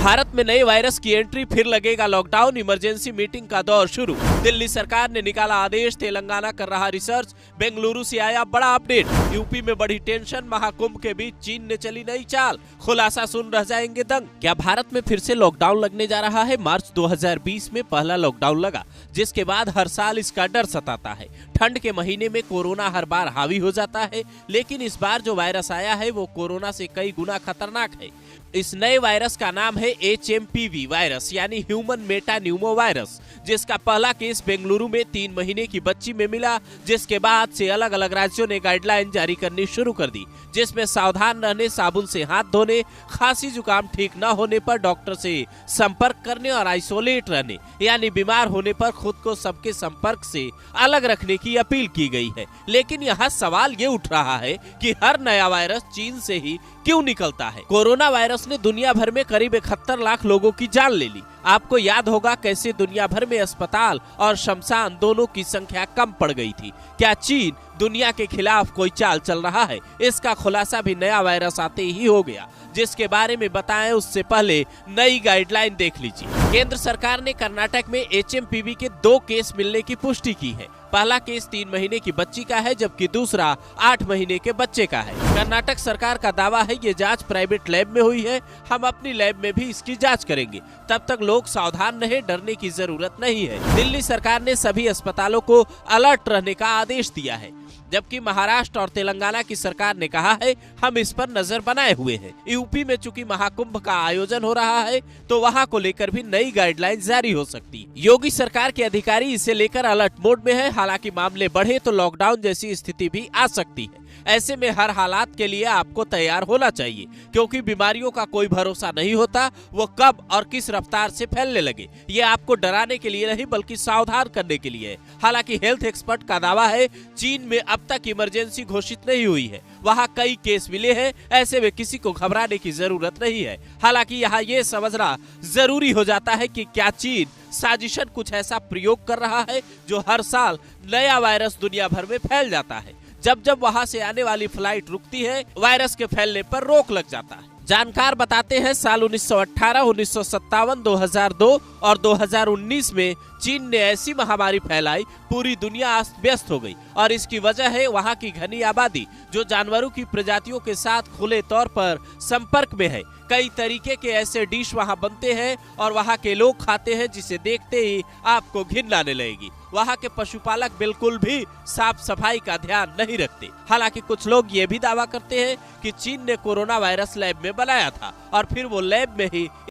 भारत में नए वायरस की एंट्री, फिर लगेगा लॉकडाउन, इमरजेंसी मीटिंग का दौर शुरू। दिल्ली सरकार ने निकाला आदेश, तेलंगाना कर रहा रिसर्च, बेंगलुरु से आया बड़ा अपडेट। यूपी में बढ़ी टेंशन, महाकुंभ के बीच चीन ने चली नई चाल, खुलासा सुन रह जाएंगे दंग। क्या भारत में फिर से लॉकडाउन लगने जा रहा है? मार्च 2020 में पहला लॉकडाउन लगा, जिसके बाद हर साल इसका डर सताता है। ठंड के महीने में कोरोना हर बार हावी हो जाता है, लेकिन इस बार जो वायरस आया है वो कोरोना से कई गुना खतरनाक है। इस नए वायरस का नाम है HMPV वायरस, यानी ह्यूमन मेटान्यूमो वायरस, जिसका पहला केस बेंगलुरु में 3 महीने की बच्ची में मिला, जिसके बाद से अलग अलग राज्यों ने गाइडलाइन जारी करनी शुरू कर दी, जिसमें सावधान रहने, साबुन से हाथ धोने, खांसी जुकाम ठीक न होने पर डॉक्टर से संपर्क करने और आइसोलेट रहने, यानी बीमार होने पर खुद को सबके संपर्क से अलग रखने की अपील की गई है। लेकिन यहाँ सवाल ये उठ रहा है कि हर नया वायरस चीन से ही क्यों निकलता है? कोरोना वायरस ने दुनिया भर में करीब 71 लाख लोगों की जान ले ली। आपको याद होगा कैसे दुनिया भर में अस्पताल और शमशान दोनों की संख्या कम पड़ गई थी। क्या चीन दुनिया के खिलाफ कोई चाल चल रहा है? इसका खुलासा भी नया वायरस आते ही हो गया, जिसके बारे में बताएं उससे पहले नई गाइडलाइन देख लीजिए। केंद्र सरकार ने कर्नाटक में HMPV के 2 केस मिलने की पुष्टि की है। पहला केस 3 महीने की बच्ची का है, जबकि दूसरा 8 महीने के बच्चे का है। कर्नाटक सरकार का दावा है ये जांच प्राइवेट लैब में हुई है, हम अपनी लैब में भी इसकी जांच करेंगे। तब तक लोग सावधान रहे, डरने की जरूरत नहीं है। दिल्ली सरकार ने सभी अस्पतालों को अलर्ट रहने का आदेश दिया है, जबकि महाराष्ट्र और तेलंगाना की सरकार ने कहा है हम इस पर नजर बनाए हुए हैं। यूपी में चूंकि महाकुंभ का आयोजन हो रहा है, तो वहां को लेकर भी नई गाइडलाइन जारी हो सकती है। योगी सरकार के अधिकारी इसे लेकर अलर्ट मोड में है। हालांकि मामले बढ़े तो लॉकडाउन जैसी स्थिति भी आ सकती है। ऐसे में हर हालात के लिए आपको तैयार होना चाहिए, क्योंकि बीमारियों का कोई भरोसा नहीं होता, वो कब और किस रफ्तार से फैलने लगे। ये आपको डराने के लिए नहीं, बल्कि सावधान करने के लिए है। हालांकि हेल्थ एक्सपर्ट का दावा है चीन में अब तक इमरजेंसी घोषित नहीं हुई है, वहां कई केस मिले हैं। ऐसे में किसी को घबराने की जरूरत नहीं है। हालांकि यहाँ ये समझना जरूरी हो जाता है कि क्या चीन साजिशन कुछ ऐसा प्रयोग कर रहा है जो हर साल नया वायरस दुनिया भर में फैल जाता है। जब जब वहां से आने वाली फ्लाइट रुकती है, वायरस के फैलने पर रोक लग जाता है। जानकार बताते हैं साल 1918, 1957, 2002 और 2019 में चीन ने ऐसी महामारी फैलाई, पूरी दुनिया अस्त व्यस्त हो गई। और इसकी वजह है वहां की घनी आबादी, जो जानवरों की प्रजातियों के साथ खुले तौर पर संपर्क में है। कई तरीके के ऐसे डिश वहां बनते हैं और वहां के लोग खाते हैं, जिसे देखते ही आपको घिन आने लगेगी। वहां के पशुपालक बिल्कुल भी साफ सफाई का ध्यान नहीं रखते। हालांकि कुछ लोग ये भी दावा करते हैं कि चीन ने कोरोना वायरस लैब में बनाया था और फिर वो लैब में ही